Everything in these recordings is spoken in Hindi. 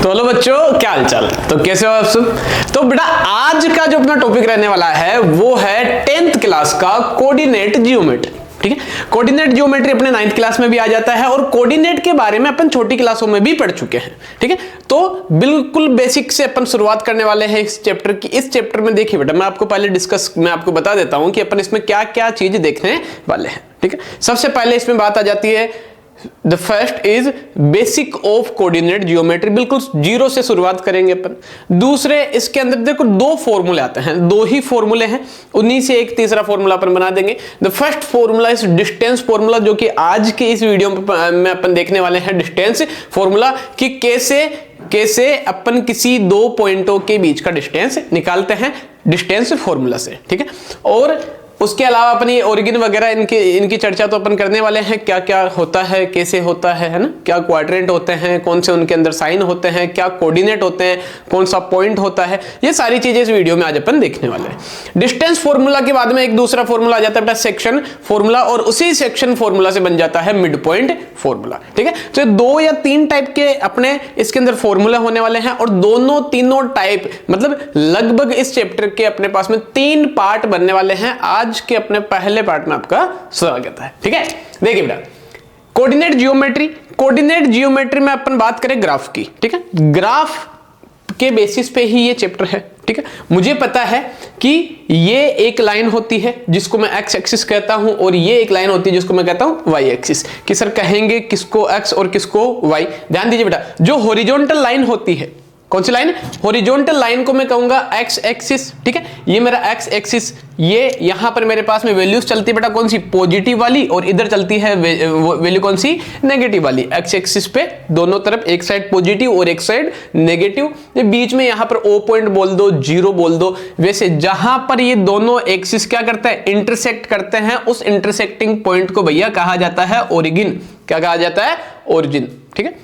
तो हेलो बच्चों, क्या हाल चाल। तो कैसे हो आप सब। तो बेटा आज का जो अपना टॉपिक रहने वाला है वो है 10th क्लास का कोऑर्डिनेट जियोमेट्री। ठीक है, कोऑर्डिनेट जियोमेट्री अपने 9th क्लास में भी आ जाता है और कोऑर्डिनेट के बारे में अपन छोटी क्लासों में भी पढ़ चुके हैं। ठीक है, तो बिल्कुल बेसिक से अपन शुरुआत करने वाले हैं इस चैप्टर की। इस चैप्टर में देखिए बेटा, मैं आपको बता देता हूं कि अपन इसमें क्या क्या चीज देखने वाले हैं। ठीक है, सबसे पहले इसमें बात आ जाती है the first is basic of coordinate geometry, बिल्कुल जीरो से शुरुआत करेंगे अपन। दूसरे इसके अंदर देखो दो फॉर्मूले आते हैं, दो ही फॉर्मूले हैं, उन्हीं से एक तीसरा फॉर्मूला अपन बना देंगे। The first formula is distance formula, जो कि आज के इस वीडियो में अपन देखने वाले हैं डिस्टेंस फॉर्मूला कि कैसे अपन किसी दो पॉइंटों के बीच का डिस्टेंस निकालते हैं डिस्टेंस फॉर्मूला से। ठीक है, और उसके अलावा अपन ये ओरिजिन वगैरह इनकी चर्चा तो अपन करने वाले हैं, क्या क्या होता है, कैसे होता है ना, क्या क्वाड्रेंट होते हैं, कौन से उनके अंदर साइन होते हैं, क्या कोऑर्डिनेट होते हैं, कौन सा पॉइंट होता है, ये सारी चीजें इस वीडियो में आज अपन देखने वाले हैं। डिस्टेंस फॉर्मूला के बाद में एक दूसरा फॉर्मूला आ जाता है बेटा सेक्शन फॉर्मूला, और उसी सेक्शन फॉर्मूला से बन जाता है मिड पॉइंट फॉर्मूला। ठीक है, तो दो या तीन टाइप के अपने इसके अंदर फॉर्मूला होने वाले हैं और तीनों टाइप मतलब लगभग इस चैप्टर के अपने पास में 3 पार्ट बनने वाले हैं। आज के अपने पहले पार्ट में आपका स्वागत है। ठीक है, देखिए बेटा कोऑर्डिनेट जियोमेट्री में अपन बात करें ग्राफ की। ठीक है, ग्राफ के बेसिस पे ही ये चैप्टर है। ठीक है, मुझे पता है कि ये एक लाइन होती है जिसको मैं एक्स एक्सिस कहता हूं और ये एक लाइन होती है जिसको मैं कहता हूं वाई एक्सिस। कि सर कहेंगे किसको एक्स और किसको वाई। ध्यान दीजिए बेटा, जो हॉरिजॉन्टल लाइन होती है, कौन सी लाइन, हॉरिजॉन्टल लाइन को मैं कहूंगा एक्स एक्सिस। ठीक है, ये मेरा एक्स एक्सिस, ये यहां पर मेरे पास में वैल्यूज चलती है बेटा कौन सी, पॉजिटिव वाली, और इधर चलती है वैल्यू कौन सी, नेगेटिव वाली। एक्स एक्सिस पे दोनों तरफ एक साइड पॉजिटिव और एक साइड नेगेटिव, बीच में यहां पर ओ पॉइंट बोल दो, जीरो बोल दो। वैसे जहां पर ये दोनों एक्सिस क्या करते हैं, इंटरसेक्ट करते हैं, उस इंटरसेक्टिंग पॉइंट को भैया कहा जाता है ओरिजिन। क्या कहा जाता है, ओरिजिन। ठीक है,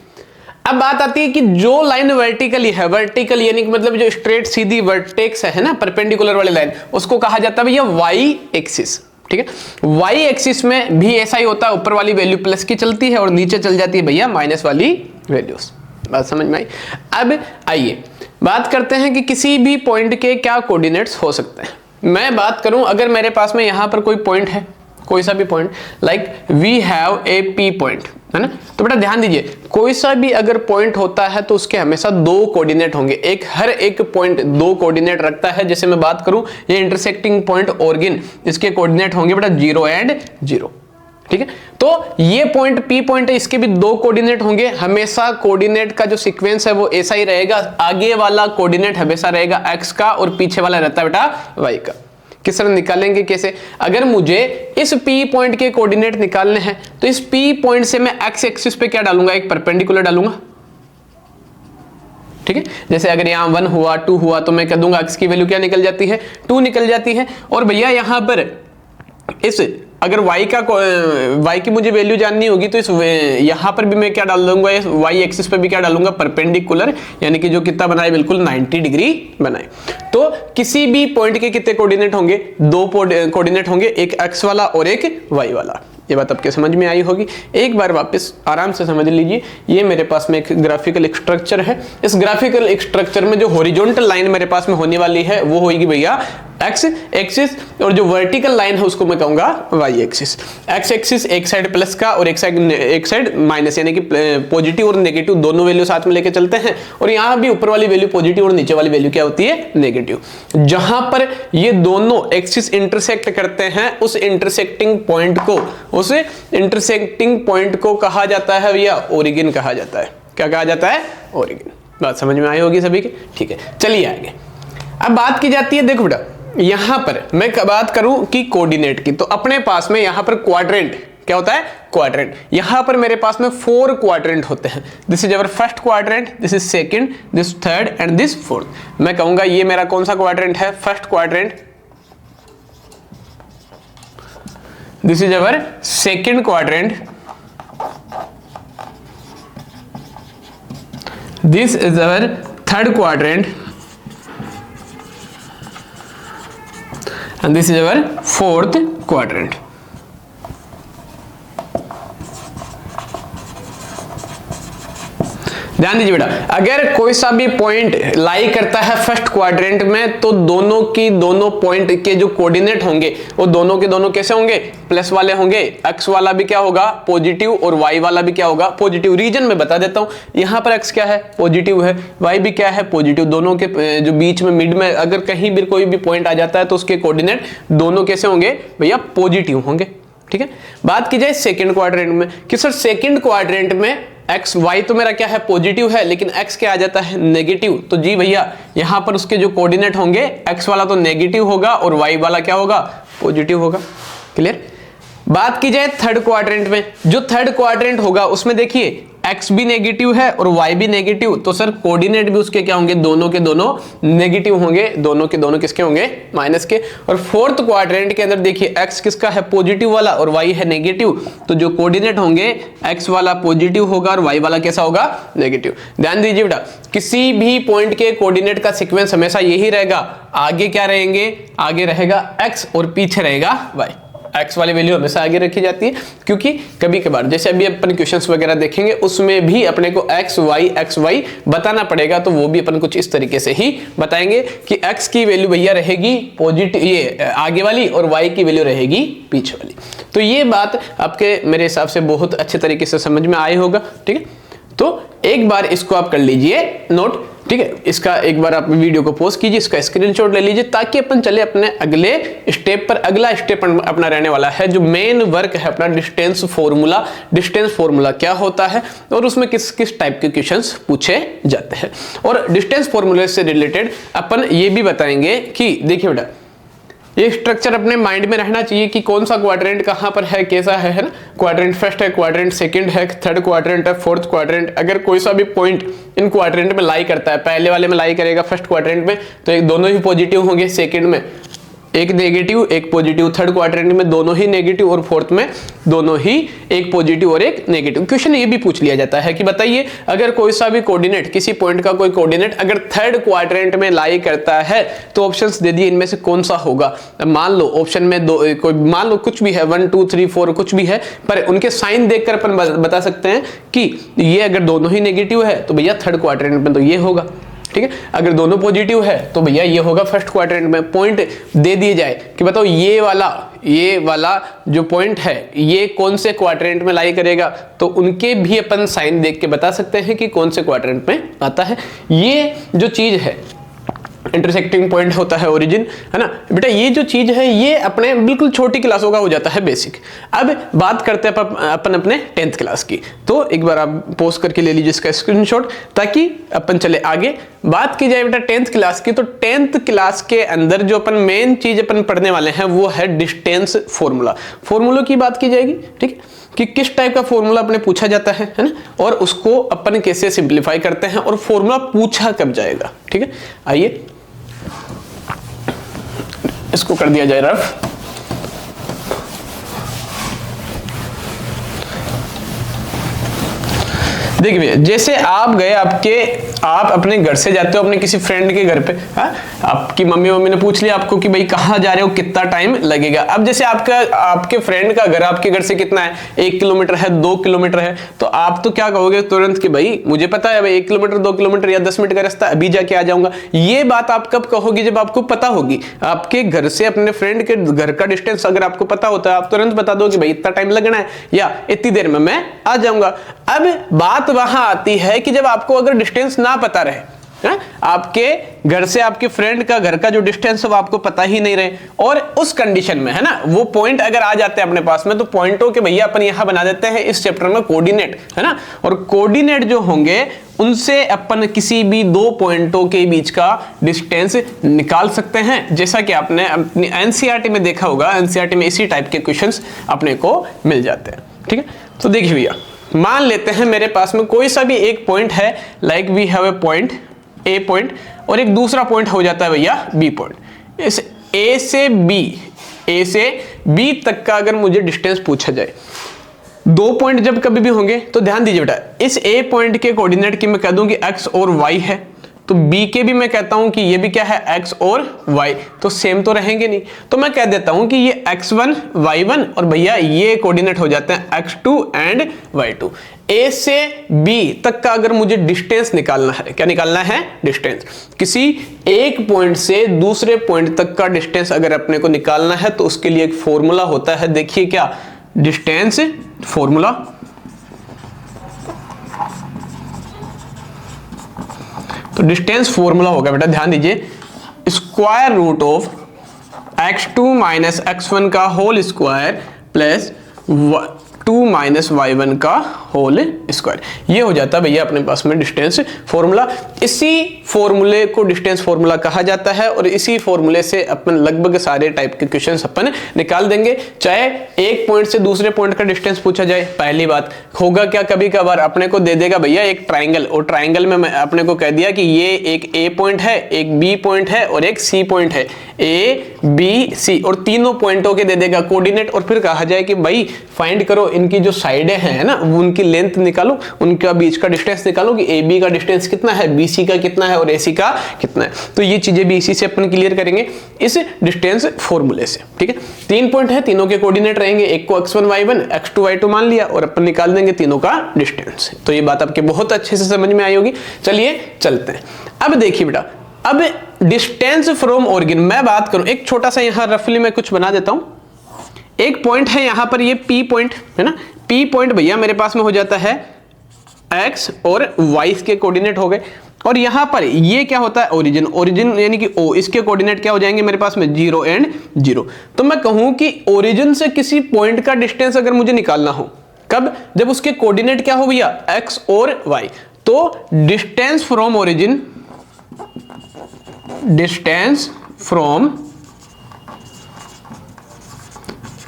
अब बात आती है कि जो लाइन वर्टिकली है, वर्टिकल यानी कि मतलब जो स्ट्रेट सीधी वर्टेक्स है ना, परपेंडिकुलर वाली लाइन, उसको कहा जाता है भैया वाई एक्सिस। ठीक है, वाई एक्सिस में भी ऐसा ही होता है, ऊपर वाली वैल्यू प्लस की चलती है और नीचे चल जाती है भैया माइनस वाली वैल्यूज। बात समझ में आई। अब आइए बात करते हैं कि किसी भी पॉइंट के क्या कोऑर्डिनेट्स हो सकते हैं। मैं बात करूं, अगर मेरे पास में यहां पर कोई पॉइंट है, कोई सा भी point, like we have a P point, है ना, तो बेटा ध्यान दीजिए कोई सा भी अगर पॉइंट होता है तो उसके हमेशा दो कोऑर्डिनेट होंगे। हर एक पॉइंट दो कोऑर्डिनेट रखता है। जैसे मैं बात करूं ये इंटरसेक्टिंग पॉइंट ओरिजिन, इसके कोऑर्डिनेट होंगे बेटा 0 एंड 0। ठीक है, तो ये पॉइंट पी पॉइंट है, इसके भी दो कोऑर्डिनेट होंगे। हमेशा कोऑर्डिनेट का जो सीक्वेंस है वो ऐसा ही रहेगा, आगे वाला कोऑर्डिनेट हमेशा रहेगा एक्स का और पीछे वाला रहता है बेटा वाई का। किस तरह निकालेंगे, कैसे, अगर मुझे इस P पॉइंट के कोऑर्डिनेट निकालने हैं तो इस P पॉइंट से मैं एक्स एक्सिस पे क्या डालूंगा, एक परपेंडिकुलर डालूंगा। ठीक है, जैसे अगर यहां 1 हुआ 2 हुआ तो मैं कह दूंगा एक्स की वैल्यू क्या निकल जाती है, 2 निकल जाती है। और भैया यहां पर इस अगर y की मुझे वैल्यू जाननी होगी तो इस यहां पर भी मैं क्या डाल दूंगा, इस y एक्सिस पे भी क्या डालूंगा, परपेंडिकुलर, यानी कि जो कितना बनाए बिल्कुल 90 डिग्री बनाए। तो किसी भी पॉइंट के कितने कोऑर्डिनेट होंगे, दो कोऑर्डिनेट होंगे, एक x वाला और एक y वाला। ये बात आपके समझ में आई होगी। एक बार वापस आराम से समझ लीजिए, ये मेरे पास में एक ग्राफिकल स्ट्रक्चर है। इस ग्राफिकल स्ट्रक्चर में जो हॉरिजॉन्टल लाइन मेरे पास में होने वाली है वो होगी भैया एक्स एक्सिस, और जो वर्टिकल लाइन है उसको मैं कहूंगा वाई एक्सिस। एक्स एक्सिस एक साइड प्लस का और एक साइड माइनस, यानी कि पॉजिटिव और नेगेटिव दोनों वैल्यू साथ में लेके चलते हैं। और यहां भी ऊपर वाली वैल्यू पॉजिटिव और नीचे वाली वैल्यू क्या होती है, नेगेटिव। जहां पर ये दोनों एक्सिस इंटरसेक्ट करते हैं उस इंटरसेक्टिंग पॉइंट को कहा जाता है भैया ओरिजिन कहा जाता है। क्या कहा जाता है, ओरिजिन। बात समझ में आई होगी सभी की। ठीक है, चलिए आगे। अब बात की जाती है, देखो बेटा यहां पर मैं बात करूं कि कोऑर्डिनेट की, तो अपने पास में यहां पर क्वाड्रेंट क्या होता है, क्वाड्रेंट। यहां पर मेरे पास में 4 क्वाड्रेंट होते हैं। This is our first quadrant, this is second, this third and this fourth. मैं कहूंगा ये मेरा कौन सा क्वाड्रेंट है, first quadrant. This is our second quadrant, this is our third quadrant, and this is our fourth quadrant. ध्यान दीजिए बेटा, अगर कोई सा भी पॉइंट लाई करता है फर्स्ट क्वाड्रेंट में तो दोनों की दोनों पॉइंट के जो कोऑर्डिनेट होंगे वो दोनों के दोनों कैसे होंगे, प्लस वाले होंगे। एक्स वाला भी क्या होगा, पॉजिटिव, और वाई वाला भी क्या होगा, पॉजिटिव। रीजन में बता देता हूं, यहां पर एक्स क्या है, पॉजिटिव है, वाई भी क्या है, पॉजिटिव। दोनों के जो बीच में मिड में अगर कहीं भी कोई भी पॉइंट आ जाता है तो उसके कोऑर्डिनेट दोनों कैसे होंगे भैया, पॉजिटिव होंगे। ठीक है, बात की जाए सेकंड क्वाड्रेंट में कि सर सेकंड क्वाड्रेंट में एक्स वाई तो मेरा क्या है, पॉजिटिव है, लेकिन एक्स क्या आ जाता है, नेगेटिव। तो जी भैया यहां पर उसके जो कोऑर्डिनेट होंगे, एक्स वाला तो नेगेटिव होगा और वाई वाला क्या होगा, पॉजिटिव होगा। क्लियर। बात की जाए थर्ड क्वाड्रेंट में, जो थर्ड क्वाड्रेंट होगा उसमें देखिए एक्स भी नेगेटिव है और वाई भी नेगेटिव, तो सर कोऑर्डिनेट भी उसके क्या होंगे, दोनों के दोनों नेगेटिव होंगे, दोनों के दोनों किसके होंगे, माइनस के। और फोर्थ क्वाड्रेंट के अंदर देखिए एक्स किसका है, पॉजिटिव वाला, और वाई है नेगेटिव, तो जो कोऑर्डिनेट होंगे एक्स वाला पॉजिटिव होगा और वाई वाला कैसा होगा, नेगेटिव। ध्यान दीजिए बेटा, किसी भी पॉइंट के कोऑर्डिनेट का सीक्वेंस हमेशा यही रहेगा, आगे क्या रहेंगे, आगे रहेगा एक्स और पीछे रहेगा वाई। एक्स वाली वैल्यू हमेशा आगे रखी जाती है, क्योंकि कभी कभार जैसे अभी अपन क्वेश्चंस वगैरह देखेंगे उसमें भी अपने को एक्स वाई बताना पड़ेगा, तो वो भी अपन कुछ इस तरीके से ही बताएंगे कि एक्स की वैल्यू भैया रहेगी पॉजिटिव, ये आगे वाली, और वाई की वैल्यू रहेगी पीछे वाली। तो ये बात आपके मेरे हिसाब से बहुत अच्छे तरीके से समझ में आई होगा। ठीक है, तो एक बार इसको आप कर लीजिए नोट। ठीक है, इसका एक बार आप वीडियो को पॉज कीजिए, इसका स्क्रीनशॉट ले लीजिए, ताकि अपन चले अपने अगले स्टेप पर। अगला स्टेप अपना रहने वाला है जो मेन वर्क है अपना, डिस्टेंस फॉर्मूला। डिस्टेंस फॉर्मूला क्या होता है और उसमें किस किस टाइप के क्वेश्चंस पूछे जाते हैं, और डिस्टेंस फॉर्मूले से रिलेटेड अपन ये भी बताएंगे कि देखिए बेटा, ये स्ट्रक्चर अपने माइंड में रहना चाहिए कि कौन सा क्वाड्रेंट कहां पर है, कैसा है ना। क्वाड्रेंट फर्स्ट है, क्वाड्रेंट सेकंड है, थर्ड क्वाड्रेंट है, फोर्थ क्वाड्रेंट। अगर कोई सा भी पॉइंट इन क्वाड्रेंट में लाई करता है, पहले वाले में लाई करेगा फर्स्ट क्वाड्रेंट में, तो एक दोनों ही पॉजिटिव होंगे, सेकंड में एक नेगेटिव एक पॉजिटिव, थर्ड क्वाड्रेंट में दोनों ही नेगेटिव, और फोर्थ में दोनों ही एक पॉजिटिव और एक नेगेटिव। क्वेश्चन ये भी पूछ लिया जाता है कि बताइए अगर कोई सा भी कोऑर्डिनेट, किसी पॉइंट का कोई कोऑर्डिनेट अगर थर्ड क्वाड्रेंट में लाई करता है तो ऑप्शंस दे दिए, इनमें से कौन सा होगा। मान लो ऑप्शन में दो, कोई मान लो कुछ भी है, 1 2 3 4 कुछ भी है, पर उनके साइन देखकर अपन बता सकते हैं कि ये अगर दोनों ही नेगेटिव है तो भैया थर्ड क्वाड्रेंट में तो ये होगा। ठीक है, अगर दोनों पॉजिटिव है तो भैया ये होगा फर्स्ट क्वाड्रेंट में। पॉइंट दे दिए जाए कि बताओ ये वाला जो पॉइंट है ये कौन से क्वाड्रेंट में लाई करेगा, तो उनके भी अपन साइन देख के बता सकते हैं कि कौन से क्वाड्रेंट में आता है। ये जो चीज है इंटरसेक्टिंग पॉइंट होता है, ओरिजिन, है ना बेटा। ये जो चीज है ये अपने बिल्कुल छोटी क्लासों का हो जाता है बेसिक। अब बात करते हैं अपन अपने 10th क्लास की, तो एक बार आप पोस्ट करके ले लीजिए इसका स्क्रीनशॉट, ताकि अपन चले आगे। बात की जाए बेटा 10th क्लास की, तो 10th क्लास के अंदर जो अपन मेन चीज अपन पढ़ने वाले हैं वो है डिस्टेंस फॉर्मूला। फॉर्मूलों की बात की जाएगी, ठीक है, कि किस टाइप का फॉर्मूला अपने पूछा जाता है ना, और उसको अपन कैसे सिंप्लीफाई करते हैं, और फॉर्मूला पूछा कब जाएगा। ठीक है, आइए इसको कर दिया जाए रफ। देखिए भैया, जैसे आप गए, आप अपने घर से जाते हो अपने किसी फ्रेंड के घर पे, हाँ, आपकी मम्मी ने पूछ लिया आपको कि भाई कहाँ जा रहे हो, कितना टाइम लगेगा। अब जैसे आपके फ्रेंड का घर आपके घर से कितना है, 1 किलोमीटर है, 2 किलोमीटर है, तो आप तो क्या कहोगे तुरंत कि भाई मुझे पता है भाई 1 किलोमीटर 2 किलोमीटर या 10 मिनट का रास्ता, अभी जाके आ जाऊंगा। ये बात आप कब कहोगे, जब आपको पता होगी। आपके घर से अपने फ्रेंड के घर का डिस्टेंस अगर आपको पता होता है, आप तुरंत बता दो कि भाई इतना टाइम लगना है या इतनी देर में मैं आ जाऊंगा। अब बात वहां आती है कि जब आपको अगर डिस्टेंस ना पता रहे, है? आपके घर से आपके फ्रेंड का घर का जो डिस्टेंस है वो आपको पता ही नहीं रहे, और उस कंडीशन में, है ना, वो पॉइंट अगर आ जाते हैं अपने पास में, तो पॉइंटों के भैया अपन यहां बना देते हैं इस चैप्टर में कोऑर्डिनेट, है ना। और कोऑर्डिनेट जो होंगे उनसे अपन किसी भी दो पॉइंटों के बीच का डिस्टेंस निकाल सकते हैं, जैसा कि आपने अपनी एनसीईआरटी में देखा होगा। एनसीईआरटी में इसी टाइप के क्वेश्चंस अपने को मिल जाते हैं। ठीक है, तो देखिए भैया, मान लेते हैं मेरे पास में कोई सा भी एक पॉइंट है, like we have a point A point, और एक दूसरा पॉइंट हो जाता है भैया बी पॉइंट। इस ए से बी तक का अगर मुझे डिस्टेंस पूछा जाए, दो पॉइंट जब कभी भी होंगे, तो ध्यान दीजिए बेटा, इस ए पॉइंट के कोऑर्डिनेट की मैं कह दूं कि एक्स और वाई है, तो बी के भी मैं कहता हूं कि ये भी क्या है, एक्स और वाई, तो सेम तो रहेंगे नहीं, तो मैं कह देता हूं कि ये x1 y1, और भैया ये कोऑर्डिनेट हो जाते हैं x2 एंड y2। ए से बी तक का अगर मुझे डिस्टेंस निकालना है, क्या निकालना है? डिस्टेंस। किसी एक पॉइंट से दूसरे पॉइंट तक का डिस्टेंस अगर अपने को निकालना है तो उसके लिए एक फॉर्मूला होता है, देखिए क्या, डिस्टेंस फॉर्मूला। तो डिस्टेंस फॉर्मूला होगा बेटा, ध्यान दीजिए, square root of x2 minus x1 का whole square plus 2 minus y1 का होल स्क्वायर। ये हो जाता है भैया अपने पास में डिस्टेंस फॉर्मूला। इसी फॉर्मूले को डिस्टेंस फॉर्मूला कहा जाता है और इसी फॉर्मूले से अपन लगभग सारे टाइप के क्वेश्चंस अपन निकाल देंगे। चाहे एक पॉइंट से दूसरे पॉइंट का डिस्टेंस पूछा जाए, पहली बात होगा क्या, कभी कभार अपने को दे देगा भैया एक ट्राइंगल, और ट्राइंगल में मैं अपने को कह दिया कि ये एक ए पॉइंट है, एक बी पॉइंट है और एक सी पॉइंट है, ए बी सी, और तीनों पॉइंटों के दे देगा कोऑर्डिनेट, और फिर कहा जाए कि भाई फाइंड करो इनकी जो साइडें हैं ना, उनकी लेंथ निकालो, उनका बीच का डिस्टेंस निकालो कि ए बी का डिस्टेंस कितना है, बी सी का कितना है और ए सी का कितना है। तो ये चीजें भी इसी से अपन क्लियर करेंगे इस डिस्टेंस फॉर्मूले से। ठीक है, 3 पॉइंट है, तीनों के कोऑर्डिनेट रहेंगे, एक को x1 y1 x2 y2 मान लिया और अपन निकाल देंगे तीनों का डिस्टेंस। तो ये बात आपके बहुत अच्छे से समझ में आई होगी। चलिए चलते हैं। अब देखिए बेटा, अब डिस्टेंस फ्रॉम ओरिजिन मैं बात करूं, एक छोटा सा यहां रफली मैं कुछ बना देता हूं। एक पॉइंट है यहां पर, ये P पॉइंट है ना, P पॉइंट भैया मेरे पास में हो जाता है x और y के कोऑर्डिनेट हो गए, और यहां पर ये क्या होता है, ओरिजिन, ओरिजिन यानी कि O, इसके कोऑर्डिनेट क्या हो जाएंगे मेरे पास में 0 एंड 0। तो मैं कहूं कि ओरिजिन से किसी पॉइंट का डिस्टेंस अगर मुझे निकालना हो, कब, जब उसके कोऑर्डिनेट क्या हो भैया x और y, तो distance from origin, distance from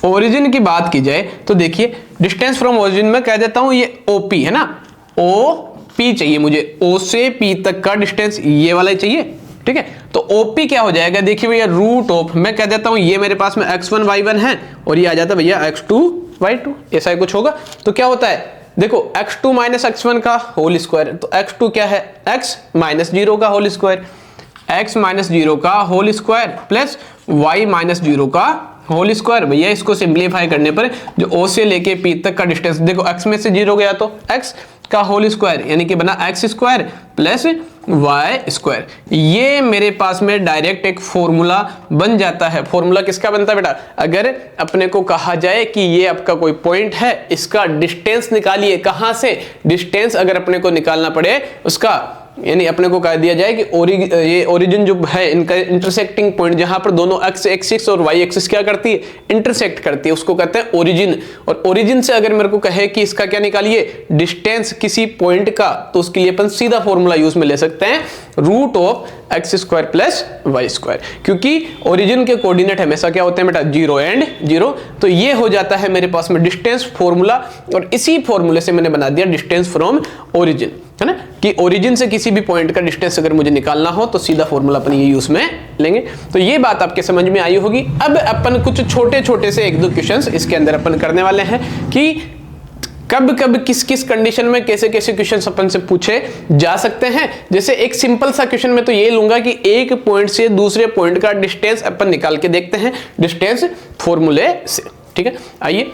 origin की बात की जाए तो देखिए डिस्टेंस फ्रॉम ओरिजिन में कह देता हूं ये OP है ना, OP चाहिए मुझे, O से P तक का डिस्टेंस ये वाला चाहिए। ठीक है, तो OP क्या हो जाएगा, देखिए भैया रूट ऑफ, मैं कह देता हूं ये मेरे पास में x1 y1 है और ये आ जाता है भैया x2 y2, ऐसा ही कुछ होगा। तो क्या होता है, देखो x2 माइनस x1 का होल स्क्वायर, तो x2 क्या है, x माइनस 0 का होल स्क्वायर, x माइनस 0 का whole square plus y minus 0 का होल स्क्वायर। भैया इसको सिंप्लीफाई करने पर जो O से लेके P तक का डिस्टेंस, देखो x में से 0 गया तो x का होल स्क्वायर यानी कि बना x square plus y square. ये मेरे पास में डायरेक्ट एक फॉर्मूला बन जाता है। फॉर्मूला किसका बनता है बेटा, अगर अपने को कहा जाए कि ये आपका कोई पॉइंट है, इसका डिस्टेंस निकालिए, कहां से, डिस्टेंस अगर अपने को निकालना पड़े उसका, यानी अपने को कह दिया जाए कि ये ओरिजिन जो है इनका इंटरसेक्टिंग पॉइंट, जहां पर दोनों x एक्सिस और y एक्सिस क्या करती है, इंटरसेक्ट करती है, उसको कहते हैं ओरिजिन। और ओरिजिन से अगर मेरे को कहे कि इसका क्या निकालिए, डिस्टेंस किसी पॉइंट का, तो उसके लिए अपन सीधा फॉर्मूला यूज में ले सकते हैं, root of x square plus y square, क्योंकि ओरिजिन के कोऑर्डिनेट हमेशा क्या होते हैं बेटा 0 एंड 0। तो ये हो जाता है मेरे पास में डिस्टेंस फॉर्मूला, और इसी फॉर्मूले से मैंने बना दिया डिस्टेंस फ्रॉम ओरिजिन, है ना, कि ओरिजिन से किसी भी पॉइंट का डिस्टेंस अगर मुझे निकालना हो तो सीधा फॉर्मूला अपन ये यूज में लेंगे। तो ये बात आपके समझ में आई होगी। अब अपन कुछ छोटे छोटे से 1-2 क्वेश्चंस इसके अंदर अपन करने वाले हैं कि कब कब किस किस कंडीशन में कैसे कैसे क्वेश्चंस अपन से पूछे जा सकते हैं। जैसे एक सिंपल सा क्वेश्चन में तो ये लूंगा कि एक पॉइंट से दूसरे पॉइंट का डिस्टेंस अपन निकाल के देखते हैं डिस्टेंस फॉर्मूले से। ठीक है, आइए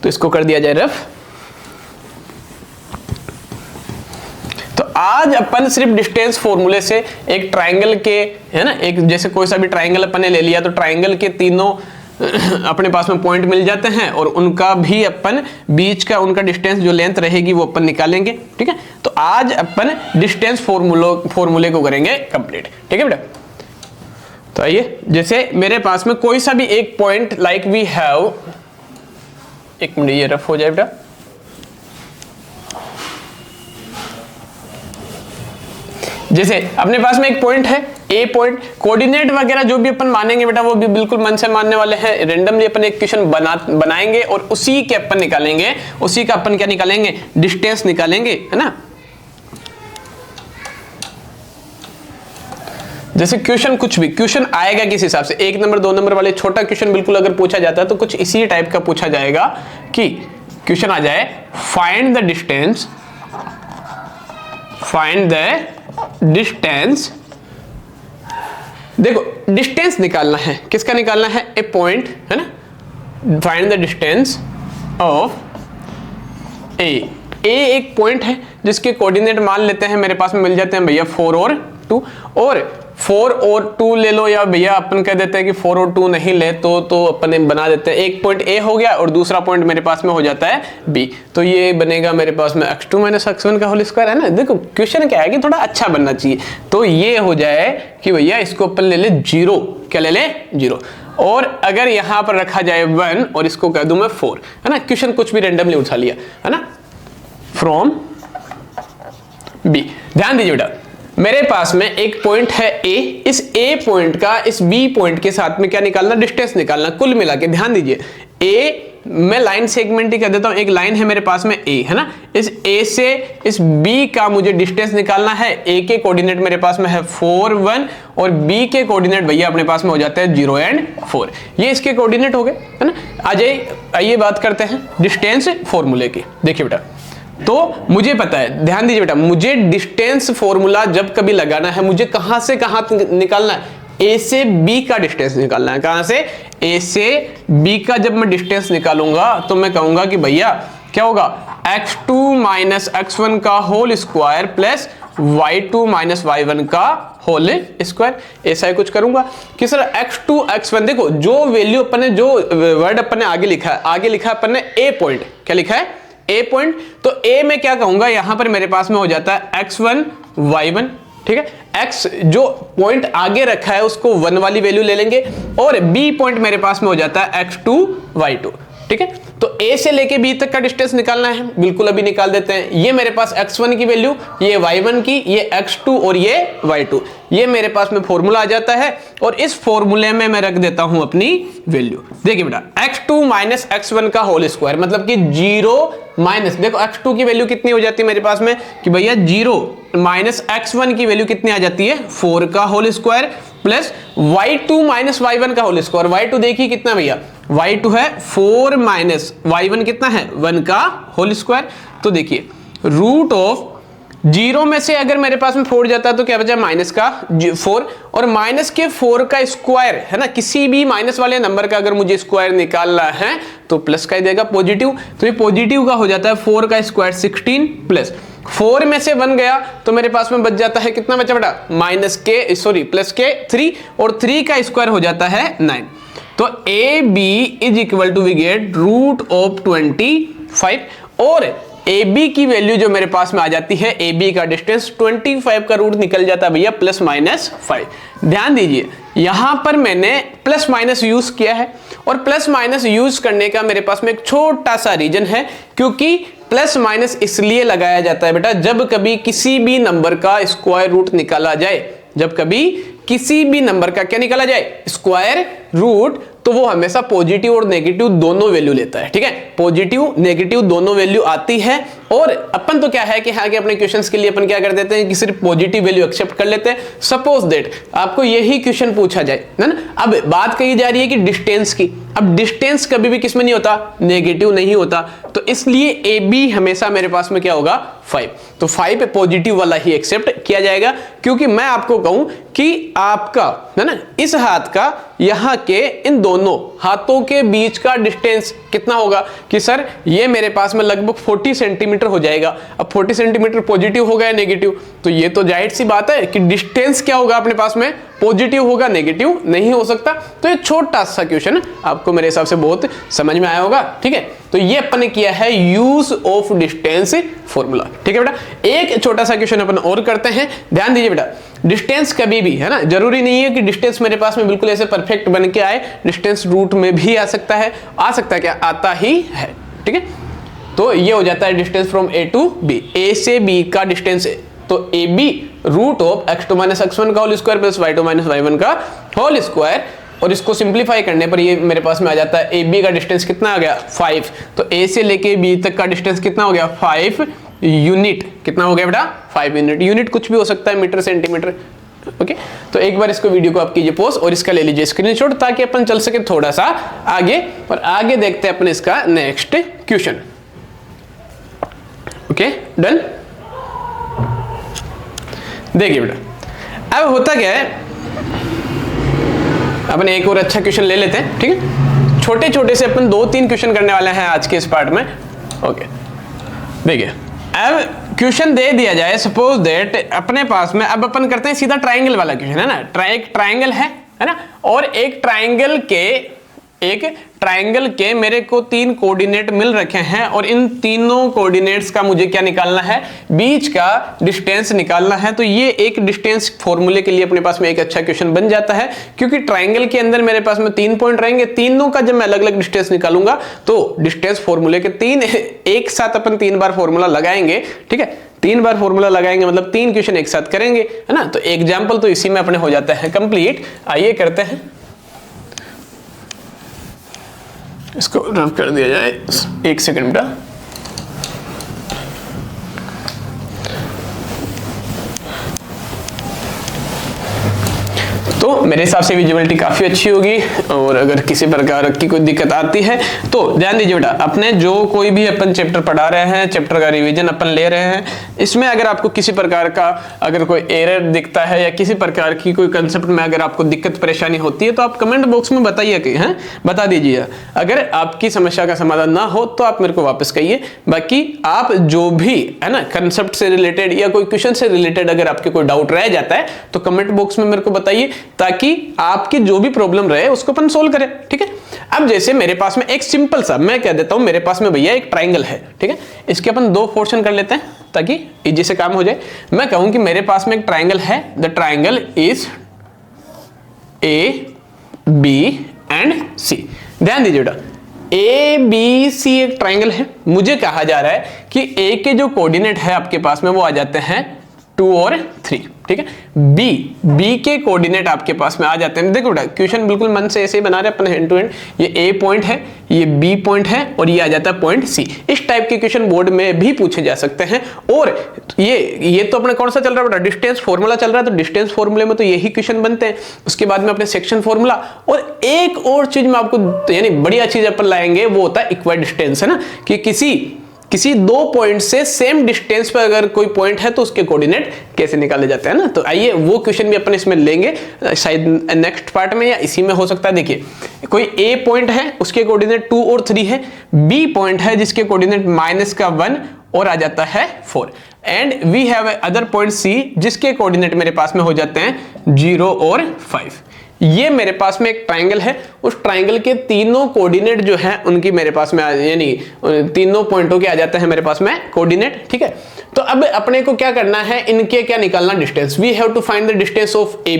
तो इसको कर दिया जाए रफ। तो आज अपन सिर्फ डिस्टेंस फॉर्मूले से एक ट्राइंगल के, है ना, एक जैसे कोई सा भी ट्राइंगल अपन ने ले लिया तो ट्राइंगल के तीनों अपने पास में पॉइंट मिल जाते हैं और उनका भी अपन बीच का उनका डिस्टेंस जो लेंथ रहेगी वो अपन निकालेंगे। ठीक है, तो आज अपन डिस्टेंस फॉर्मूले को करेंगे कंप्लीट। ठीक है बेटा, तो आइए, जैसे मेरे पास में कोई सा भी एक पॉइंट लाइक वी हैव, एक मिनट ये रफ हो जाए बेटा, जैसे अपने पास में एक पॉइंट है ए पॉइंट, कोऑर्डिनेट वगैरह जो भी अपन मानेंगे बेटा वो भी बिल्कुल मन से मानने वाले हैं। रैंडमली अपन एक क्वेश्चन बनाएंगे और उसी के अपन निकालेंगे, उसी का अपन क्या निकालेंगे, डिस्टेंस निकालेंगे, है ना। जैसे क्वेश्चन कुछ भी क्वेश्चन आएगा किस हिसाब से, 1 नंबर 2 नंबर वाले छोटा क्वेश्चन बिल्कुल अगर पूछा जाता है तो कुछ इसी टाइप का पूछा जाएगा कि क्वेश्चन आ जाए find the distance, find the distance. देखो डिस्टेंस निकालना है, किसका निकालना है, ए पॉइंट, है ना, फाइंड द डिस्टेंस ऑफ ए, ए एक पॉइंट है जिसके कोऑर्डिनेट मान लेते हैं मेरे पास में मिल जाते हैं भैया 4 और 2, और 4 और 2 ले लो, या भैया अपन कह देते हैं कि 4 और 2 नहीं ले तो अपन बना देते हैं, एक पॉइंट ए हो गया और दूसरा पॉइंट मेरे पास में हो जाता है बी, तो ये बनेगा मेरे पास में x2 - x1 का होल स्क्वायर है ना। देखो क्वेश्चन क्या है कि थोड़ा अच्छा बनना चाहिए, तो ये हो जाए कि भैया इसको अपन ले ले 0, क्या ले ले 0, और अगर यहां पर रखा जाए 1 और इसको कह दूं मैं 4, है ना, क्वेश्चन कुछ भी रेंडमली उठा लिया, है ना, फ्रॉम बी। ध्यान दीजिए बेटा, मेरे पास में एक पॉइंट है ए, इस ए पॉइंट का इस बी पॉइंट के साथ में क्या निकालना, डिस्टेंस निकालना, कुल मिला के। ध्यान दीजिए, ए मैं लाइन सेगमेंट ही कह देता हूं, एक लाइन है मेरे पास में ए, है ना, इस ए से इस बी का मुझे डिस्टेंस निकालना है। ए के कोऑर्डिनेट मेरे पास में है 4, 1 और बी के कोऑर्डिनेट भैया अपने पास में हो जाते हैं 0 और 4, ये इसके कोऑर्डिनेट हो गए, है ना। आइए बात करते हैं डिस्टेंस फॉर्मूले की। देखिए बेटा, तो मुझे पता है, ध्यान दीजिए बेटा, मुझे डिस्टेंस फॉर्मूला जब कभी लगाना है, मुझे कहां से कहां निकालना है, ए से बी का डिस्टेंस निकालना है। कहां से, ए से बी का जब मैं डिस्टेंस निकालूंगा तो मैं कहूंगा कि भैया क्या होगा, x2 - x1 का whole square plus y2 - y1 का होल स्क्वायर। ऐसा ही कुछ करूंगा कि सर x2 x1, देखो जो वैल्यू अपन ने, जो वर्ड अपन ने आगे लिखा है अपन ने ए पॉइंट, क्या लिखा है, ए पॉइंट, तो ए में क्या कहूंगा, यहां पर मेरे पास में हो जाता है x1 y1, ठीक है, x जो पॉइंट आगे रखा है उसको 1 वाली वैल्यू ले लेंगे, और b पॉइंट मेरे पास में हो जाता है x2 y2, ठीक है। तो a से लेके b तक का डिस्टेंस निकालना है, बिल्कुल अभी निकाल देते हैं। ये मेरे पास x1 की वैल्यू, ये y1 की, ये x2 और ये y2, ये मेरे पास में फॉर्मूला आ जाता है, और इस फॉर्मूले में मैं रख देता हूं अपनी वैल्यू। देखिए बेटा, x2 - x1 का होल स्क्वायर मतलब कि 0 माइनस, देखो x2 की वैल्यू कितनी हो जाती है मेरे पास में कि भैया 0 माइनस x1 की वैल्यू कितनी आ जाती है, 4 का whole square plus y2 - y1 का होल स्क्वायर। y2 देखिए कितना भैया, y2 है 4 माइनस y1 कितना है, 1 का होल स्क्वायर। तो देखिए रूट ऑफ 0 में से अगर मेरे पास में 4 जाता है तो क्या बचा, माइनस का 4, और माइनस के 4 का स्क्वायर, है ना, किसी भी माइनस वाले नंबर का अगर मुझे स्क्वायर निकालना है तो प्लस का ही देगा, पॉजिटिव, तो ये पॉजिटिव का हो जाता है 4 का स्क्वायर 16 प्लस 4 में से 1 गया तो मेरे पास में बच जाता है, कितना बचा बेटा, प्लस के 3, और 3 का स्क्वायर हो जाता है 9। तो A B is equal to we get root of 25, और ए बी की वैल्यू जो मेरे पास में आ जाती है, ए बी का डिस्टेंस 25 का रूट निकल जाता है भैया +-5। ध्यान दीजिए यहां पर मैंने प्लस माइनस यूज किया है, और प्लस माइनस यूज करने का मेरे पास में एक छोटा सा रीजन है, क्योंकि प्लस माइनस इसलिए लगाया जाता है बेटा जब कभी किसी भी नंबर का स्क्वायर रूट निकाला जाए, जब कभी किसी भी नंबर का क्या निकाला जाए, स्क्वायर रूट, तो वो हमेशा पॉजिटिव और नेगेटिव दोनों वैल्यू लेता है, ठीक है, पॉजिटिव नेगेटिव दोनों वैल्यू आती है। और अपन तो क्या है कि हाँ, कि अपने क्वेश्चंस के लिए अपन क्या कर देते हैं कि सिर्फ पॉजिटिव वैल्यू एक्सेप्ट कर लेते हैं। सपोज दैट आपको यही क्वेश्चन पूछा जाए ना, अब बात कही जा रही है कि डिस्टेंस की, अब डिस्टेंस कभी भी किसमें नहीं होता, नेगेटिव नहीं होता, तो इसलिए ए बी हमेशा मेरे पास में क्या होगा, 5, तो 5 पॉजिटिव वाला ही एक्सेप्ट किया जाएगा, क्योंकि मैं आपको कहूं कि आपका है ना, इस हाथ का यहां के इन दोनों हाथों के बीच का डिस्टेंस कितना होगा, कि सर ये मेरे पास में लगभग 40 सेंटीमीटर हो जाएगा। अब 40 सेंटीमीटर पॉजिटिव होगा या नेगेटिव, तो ये तो जाहिर सी बात है कि डिस्टेंस क्या होगा अपने पास में, पॉजिटिव होगा, नेगेटिव नहीं हो सकता। तो ये छोटा सा क्वेश्चन आपको मेरे हिसाब से बहुत समझ में आया होगा, ठीक है। तो ये अपन ने किया है यूज ऑफ डिस्टेंस फॉर्मूला, ठीक है बेटा। एक छोटा सा क्वेश्चन अपन और करते हैं, ध्यान दीजिए बेटा, डिस्टेंस कभी भी है ना, जरूरी नहीं है कि डिस्टेंस मेरे पास में बिल्कुल ऐसे परफेक्ट बन के आए, डिस्टेंस रूट में भी आ सकता है, क्या आता ही है, ठीक है। तो ये हो जाता है distance from A to B, A से बी का डिस्टेंस, तो A B root of x2 - x1 का whole square plus y2 - y1 का होल स्क्वायर, और इसको सिंप्लीफाई करने पर ये मेरे पास में आ जाता है ए बी का डिस्टेंस कितना आ गया, 5, तो ए से लेके बी तक का डिस्टेंस कितना हो गया, 5 यूनिट, कितना हो गया बेटा, 5 यूनिट। यूनिट कुछ भी हो सकता है, मीटर सेंटीमीटर, ओके। तो एक बार इसको वीडियो को आप कीजिए पॉज और इसका ले लीजिए स्क्रीनशॉट, ताकि अपन चल सके थोड़ा सा आगे, और आगे देखते हैं अपन इसका नेक्स्ट क्वेश्चन, ओके डन। देखिए बेटा अब होता क्या है, अपन एक और अच्छा क्वेश्चन ले लेते हैं, ठीक है। छोटे छोटे से अपन 2-3 क्वेश्चन करने वाले हैं आज के इस पार्ट में, ओके। देखिए अब क्वेश्चन दे दिया जाए, सपोज दैट अपने पास में, अब अपन करते हैं सीधा ट्राइंगल वाला क्वेश्चन, है ना। ट्राइंगल है ना, और एक ट्राइंगल के मेरे को 3 कोऑर्डिनेट मिल रखे हैं, और इन तीनों कोऑर्डिनेट्स का मुझे क्या निकालना है, बीच का डिस्टेंस निकालना है। तो ये एक डिस्टेंस फॉर्मूले के लिए अपने पास में एक अच्छा क्वेश्चन बन जाता है, क्योंकि ट्राइंगल के अंदर मेरे पास में 3 पॉइंट रहेंगे, तीनों का जब मैं अलग अलग डिस्टेंस निकालूंगा तो डिस्टेंस फॉर्मूले के 3 एक साथ अपन 3 बार फॉर्मूला लगाएंगे, ठीक है। 3 बार फॉर्मूला लगाएंगे मतलब 3 क्वेश्चन एक साथ करेंगे, है ना। तो एग्जाम्पल तो इसी में अपने हो जाता है कंप्लीट। आइए करते हैं, इसको रन कर दिया जाए 1 सेकंड का। तो मेरे हिसाब से विजिबिलिटी काफी अच्छी होगी, और अगर किसी प्रकार की कोई दिक्कत आती है तो ध्यान दीजिए बेटा, अपने जो कोई भी अपन चैप्टर पढ़ा रहे हैं, चैप्टर का रिवीजन अपन ले रहे हैं, इसमें अगर आपको किसी प्रकार का अगर कोई एरर दिखता है या किसी प्रकार की कोई कंसेप्ट में अगर आपको दिक्कत परेशानी होती है तो आप कमेंट बॉक्स में बताइए कि हैं, बता दीजिए। अगर आपकी समस्या का समाधान ना हो तो आप मेरे को वापस कहिए। बाकी आप जो भी है ना कंसेप्ट से रिलेटेड या कोई क्वेश्चन से रिलेटेड अगर आपके कोई डाउट रह जाता है तो कमेंट बॉक्स में मेरे को बताइए, ताकि आपकी जो भी प्रॉब्लम रहे उसको अपन सोल्व करें, ठीक है। अब जैसे मेरे पास में एक सिंपल सा, मैं कह देता हूं मेरे पास में भैया एक ट्राइंगल है, ठीक है। इसके अपन 2 पोर्शन कर लेते हैं ताकि इजी से काम हो जाए। मैं कहूं कि मेरे पास में एक ट्राइंगल है, the triangle is A B and C. ध्यान दीजिए बेटा, ए बी सी एक ट्राइंगल है। मुझे कहा जा रहा है कि ए के जो कोऑर्डिनेट है आपके पास में वो आ जाते हैं 2 और 3, ठीक है। बी के कोऑर्डिनेट आपके पास में आ जाते हैं। देखो बेटा, क्वेश्चन बिल्कुल मन से ऐसे ही बना रहे अपन हैंड टू हैंड। ये ए पॉइंट है, ये बी पॉइंट है, और ये आ जाता है पॉइंट सी। इस टाइप के क्वेश्चन बोर्ड में भी पूछे जा सकते हैं। और ये तो अपने कौन सा चल रहा है बेटा, डिस्टेंस फॉर्मूला चल रहा है। तो डिस्टेंस फॉर्मूले में तो यही क्वेश्चन बनते हैं। उसके बाद में अपने सेक्शन फॉर्मूला, और एक और चीज में आपको यानी बढ़िया चीज अपन लाएंगे, वो होता है इक्वल डिस्टेंस, है ना। कि किसी 2 पॉइंट से सेम डिस्टेंस पर अगर कोई पॉइंट है तो उसके कोऑर्डिनेट कैसे निकाले जाते हैं ना। तो आइए वो क्वेश्चन भी अपन इसमें लेंगे, शायद नेक्स्ट पार्ट में या इसी में हो सकता है। देखिए, कोई ए पॉइंट है, उसके कोऑर्डिनेट 2 और 3 है। बी पॉइंट है जिसके कोऑर्डिनेट -1 और आ जाता है 4, and we have other point C जिसके कोऑर्डिनेट मेरे पास में हो जाते हैं 0 और 5। ये मेरे पास में एक ट्राइंगल है, उस ट्राइंगल के तीनों कोऑर्डिनेट जो हैं उनकी मेरे पास में यानी तीनों पॉइंटों के आ जाते हैं मेरे पास में कोऑर्डिनेट, ठीक है। तो अब अपने को क्या करना है, इनके क्या निकालना distance. We have to find the distance of A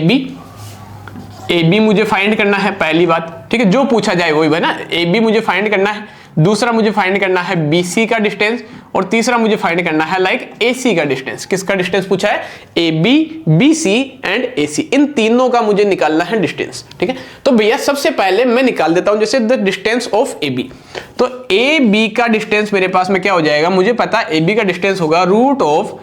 B मुझे फाइंड करना है, पहली बात, ठीक है। जो पूछा जाए वही है ना, ए बी मुझे फाइंड करना है। दूसरा मुझे फाइंड करना है BC का डिस्टेंस, और तीसरा मुझे फाइंड करना है लाइक AC का डिस्टेंस। किसका डिस्टेंस पूछा है, AB, BC एंड AC, इन तीनों का मुझे निकालना है डिस्टेंस, ठीक है। तो भैया सबसे पहले मैं निकाल देता हूं जैसे द डिस्टेंस ऑफ AB। तो AB का डिस्टेंस मेरे पास में क्या हो जाएगा, मुझे पता है AB का डिस्टेंस होगा √of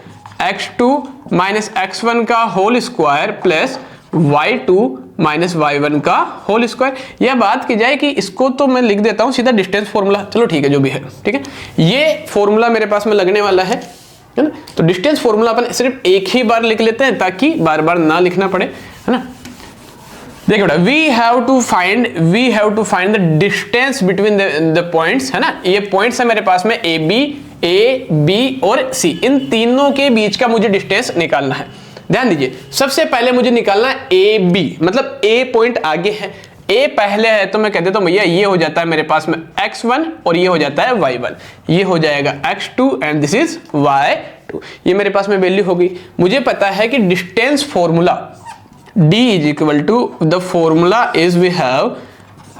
x2 - x1 का whole square plus y2 - y1 का होल स्क्वायर। यह बात की जाए कि इसको तो मैं लिख देता हूं सीधा डिस्टेंस फॉर्मूला, चलो ठीक है जो भी है, ठीक है। ये फॉर्मूला मेरे पास में लगने वाला है ना। तो डिस्टेंस फॉर्मूला अपन सिर्फ एक ही बार लिख लेते हैं ताकि बार बार ना लिखना पड़े, है ना। देखिए बेटा, we have to find the distance between the points, है ना। ये पॉइंट्स है मेरे पास में ए बी और सी, इन तीनों के बीच का मुझे डिस्टेंस निकालना है। ध्यान दीजिए, सबसे पहले मुझे निकालना है ए बी, मतलब ए पॉइंट आगे है, ए पहले है, तो मैं कह देता हूं भैया ये हो जाता है मेरे पास में x1 और ये हो जाता है y1, ये हो जाएगा x2 and this is y2। ये मेरे पास में वैल्यू होगी। मुझे पता है कि distance formula D is equal to the formula is we have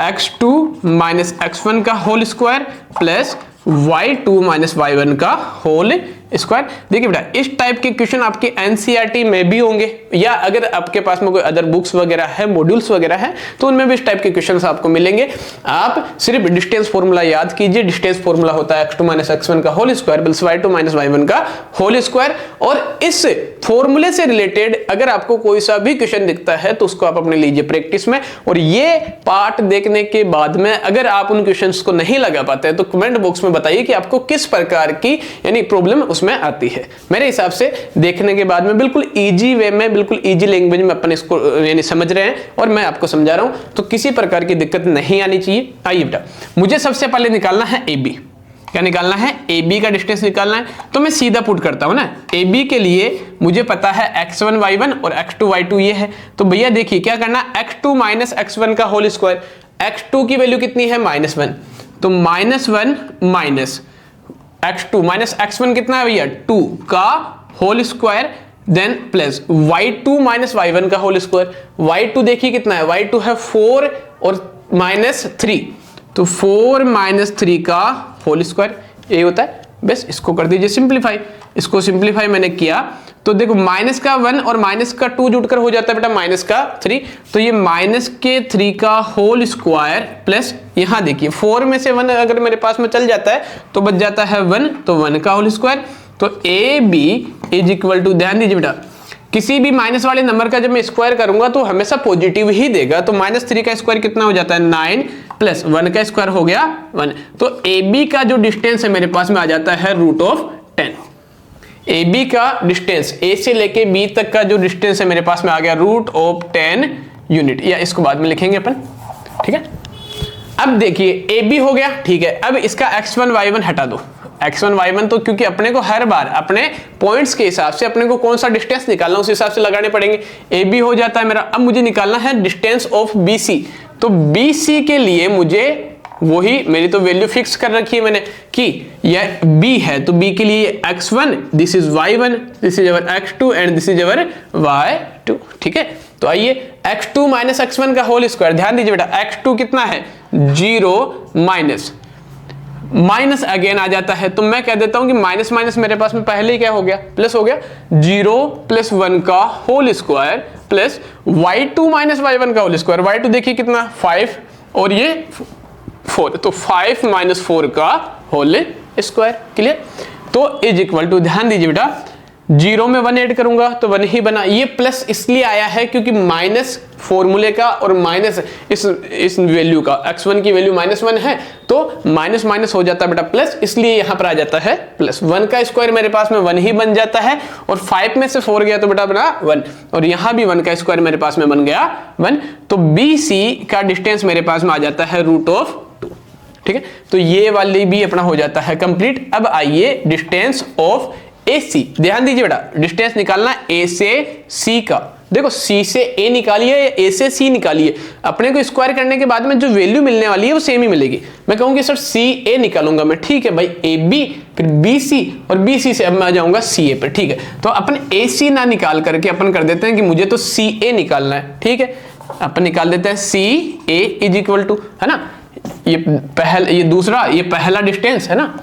x2 - x1 का whole square plus y2 - y1 का होल स्क्वायर। देखिए बेटा, इस टाइप के क्वेश्चन आपके एनसीईआरटी में भी होंगे, या अगर आपके पास में कोई अदर बुक्स वगैरह है, मॉड्यूल्स वगैरह है, तो उनमें भी इस टाइप के क्वेश्चंस आपको मिलेंगे। आप सिर्फ डिस्टेंस फॉर्मूला याद कीजिए। डिस्टेंस फॉर्मूला होता है x2 - x1 का whole square plus y2 - y1 का होल स्क्वायर। और इस फॉर्मूले से रिलेटेड अगर आपको कोई सा भी क्वेश्चन दिखता है तो उसको आप अपने लीजिए प्रैक्टिस में, और ये पार्ट देखने के बाद में अगर आप उन क्वेश्चंस को नहीं लगा पाते हैं तो कमेंट बॉक्स में बताइए कि आपको किस प्रकार की यानी प्रॉब्लम उसमें आती है। मेरे हिसाब से देखने के बाद में बिल्कुल इजी वे में, बिल्कुल इजी लैंग्वेज में अपन इसको यानी समझ रहे हैं और मैं आपको समझा रहा हूं, तो किसी प्रकार की दिक्कत नहीं आनी चाहिए। आइए बेटा, मुझे सबसे पहले निकालना है AB। क्या निकालना है, ए बी का डिस्टेंस निकालना है। तो मैं सीधा पुट करता हूं ना, ए बी के लिए मुझे पता है x1 y1 और x2 y2 ये है। तो भैया देखिए क्या करना, x2 माइनस x1 का होल स्क्वायर, x2 की वैल्यू कितनी है -1, तो -1 माइनस x2 माइनस x1 कितना है भैया 2 का whole square, then plus y2 minus y1 का होल स्क्वायर। y2 देखिए कितना है, y2 है 4 और -3, तो 4 माइनस 3 का होल स्क्वायर ये होता है। बस इसको कर दीजिए सिंप्लीफाई, इसको सिंप्लीफाई मैंने किया तो देखो माइनस का 1 और माइनस का 2 जुड़कर हो जाता है बेटा माइनस का 3, तो ये माइनस के 3 का होल स्क्वायर प्लस यहां देखिए 4 में से 1 अगर मेरे पास में चल जाता है तो बच जाता है 1, तो 1 का होल स्क्वायर। तो A B is equal to, ध्यान दीजिए बेटा किसी भी माइनस वाले नंबर का जब मैं स्क्वायर करूंगा तो हमेशा पॉजिटिव ही देगा, तो -3 का स्क्वायर कितना हो जाता है 9 प्लस 1 का स्क्वायर हो गया 1, तो ए बी का जो डिस्टेंस है मेरे पास में आ जाता है √10। ए बी का डिस्टेंस, ए से लेके बी तक का जो डिस्टेंस है मेरे पास में आ गया √10 यूनिट, या इसको बाद में लिखेंगे अपन, ठीक है। अब देखिए ए बी हो गया, ठीक है। अब इसका x1 y1 हटा दो, x1 y1 तो क्योंकि अपने को हर बार अपने पॉइंट्स के हिसाब से अपने को कौन सा डिस्टेंस निकालना उस हिसाब से लगाने पड़ेंगे। ए बी हो जाता है मेरा, अब मुझे निकालना है डिस्टेंस ऑफ बी सी, तो बी सी के लिए मुझे वही मेरी तो वैल्यू फिक्स कर रखी है मैंने कि यह b है, तो b के लिए x1, this is y1, this is our x2 and this is our y2, ठीक है। तो आइए x2 माइनस x1 का होल स्क्वायर, ध्यान दीजिए बेटा x2 कितना है 0 माइनस अगेन आ जाता है, तो मैं कह देता हूं कि माइनस माइनस मेरे पास में पहले ही क्या हो गया प्लस हो गया, 0 प्लस 1 का whole square plus y2 minus y1 का होल स्क्वायर। y2 देखिए कितना 5 और ये 4, तो 5 माइनस 4 का होल स्क्वायर, क्लियर। तो इज इक्वल टू, ध्यान दीजिए बेटा 0 में 1 ऐड करूंगा तो 1 ही बना, ये प्लस इसलिए आया है क्योंकि माइनस फॉर्मूले का और माइनस इस वैल्यू का, x1 की वैल्यू -1 है तो माइनस माइनस हो जाता है बेटा प्लस, इसलिए यहां पर आ जाता है प्लस। 1 का स्क्वायर मेरे पास में 1 ही बन जाता है और 5 में से 4 गया तो बेटा बना 1, और यहां भी 1 का स्क्वायर मेरे पास में बन गया 1, तो बी सी का डिस्टेंस मेरे पास में आ जाता है √2, ठीक है। तो ये वाली भी अपना हो जाता है कंप्लीट। अब आइए डिस्टेंस ऑफ ए सी, ध्यान दीजिए बेटा डिस्टेंस निकालना ए से सी का, देखो सी से ए निकालिए या ए से सी निकालिए, अपने को स्क्वायर करने के बाद में जो वैल्यू मिलने वाली है वो सेम ही मिलेगी। मैं कहूंगी सर सी ए निकालूंगा मैं, ठीक है भाई ए बी फिर बी सी और बी सी से अब मैं आ जाऊंगा सी ए पर, ठीक है। तो अपन ए सी ना निकाल करके अपन कर देते हैं कि मुझे तो सी ए निकालना है, ठीक है। अपन निकाल देते हैं सी ए इज इक्वल टू, है ना, ये दूसरा ये पहला डिस्टेंस है ना,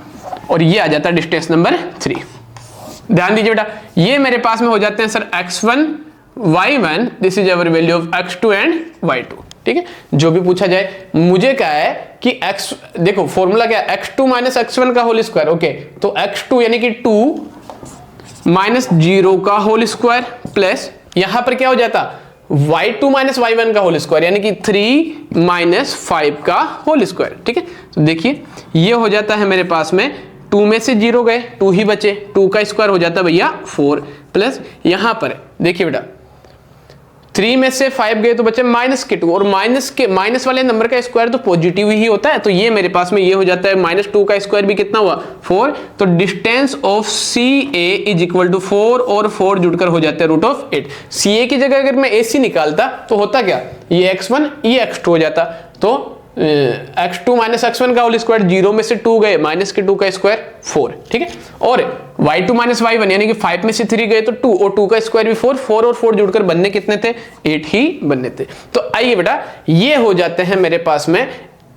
और ये आ जाता है डिस्टेंस नंबर 3। ध्यान दीजिए बेटा ये मेरे पास में हो जाते हैं sir x1 y1, this is our value of x2 and y2, ठीक है। जो भी पूछा जाए मुझे क्या है कि x, देखो फॉर्मूला क्या है x2 माइनस x1 का होल स्क्वायर, ओके, तो x2 यानी कि 2 माइनस 0 का होल स्क्वायर प्लस यहां पर क्या हो जाता y2 माइनस y1 का होल स्क्वायर यानी कि 3 माइनस 5 का होल स्क्वायर, ठीक है। तो देखिए ये हो जाता है मेरे पास में 2 में से 0 गए 2 ही बचे, 2 का स्क्वायर हो जाता है भैया 4 प्लस यहां पर देखिए बेटा 3 में से 5 गए तो बचे -2, और माइनस वाले नंबर का स्क्वायर तो पॉजिटिव ही होता है, तो ये मेरे पास में ये हो जाता है -2 का स्क्वायर भी कितना हुआ 4, तो distance of C A is equal to 4 और 4 जुड़कर हो जाते हैं √8। सी ए की जगह अगर मैं ए सी निकालता तो होता क्या, ये x1 ये x2 हो जाता, तो x2 माइनस x1 का होल स्क्वायर 0 में से 2 गए -2 का स्क्वायर 4, ठीक है। और y2 माइनस y1 यानी कि 5 में से 3 गए तो 2 और 2 का स्क्वायर भी 4 और 4 जुड़कर बनने कितने थे 8 ही बनने थे। तो आइए बेटा ये हो जाते हैं मेरे पास में,